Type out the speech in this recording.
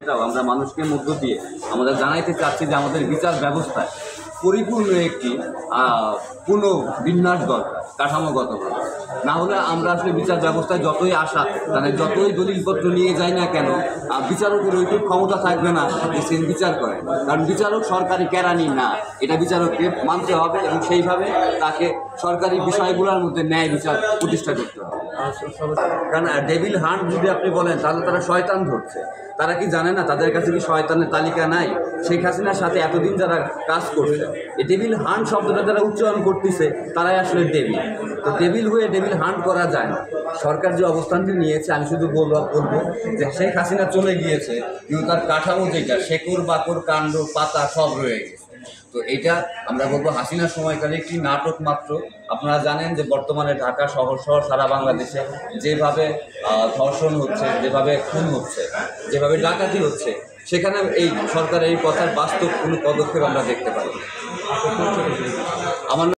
আমরা মানুষকে মধ্য দিয়ে আমাদের জানাইতে চাচ্ছি যে আমাদের বিচার ব্যবস্থায় পরিপূর্ণ একটি পুনর্বিন্যাস দরকার কাঠামোগতভাবে। না হলে আমরা আসলে বিচার ব্যবস্থায় যতই আসা মানে যতই দলিলপত্র নিয়ে যাই না কেন, বিচারকের ওইটুকু ক্ষমতা থাকবে না যে সে বিচার করে, কারণ বিচারক সরকারি কেরানি না, এটা বিচারককে মানতে হবে এবং সেইভাবে তাকে সরকারি বিষয়গুলোর মধ্যে ন্যায় বিচার প্রতিষ্ঠা করতে হবে। কারণ ডেভিল হান্ট যদি আপনি বলেন তাহলে তারা শয়তান ধরছে। তারা কি জানে না তাদের কাছে কি শয়তানের তালিকা নাই? শেখ হাসিনার সাথে এতদিন যারা কাজ করছে, এই ডেভিল হান্ট শব্দটা যারা উচ্চারণ করতেছে তারাই আসলে ডেভিল। তো ডেভিল হয়ে ডেভিল হান্ট করা যায় না। সরকার যে অবস্থানটি নিয়েছে, আমি শুধু বলবো যে শেখ হাসিনা চলে গিয়েছে কিন্তু তার কাঠামো যেটা শেকড় বাকড় কাণ্ড পাতা সব রয়ে গেছে। তো এটা আমরা বলবো হাসিনার সময়কালে একটি নাটক মাত্র। আপনারা জানেন যে বর্তমানে ঢাকা শহর সহ সারা বাংলাদেশে যেভাবে ধর্ষণ হচ্ছে, যেভাবে খুন হচ্ছে, যেভাবে ডাকাতি হচ্ছে, সেখানে এই সরকারের এই কথার বাস্তব কোনো পদক্ষেপ আমরা দেখতে পাই। আমার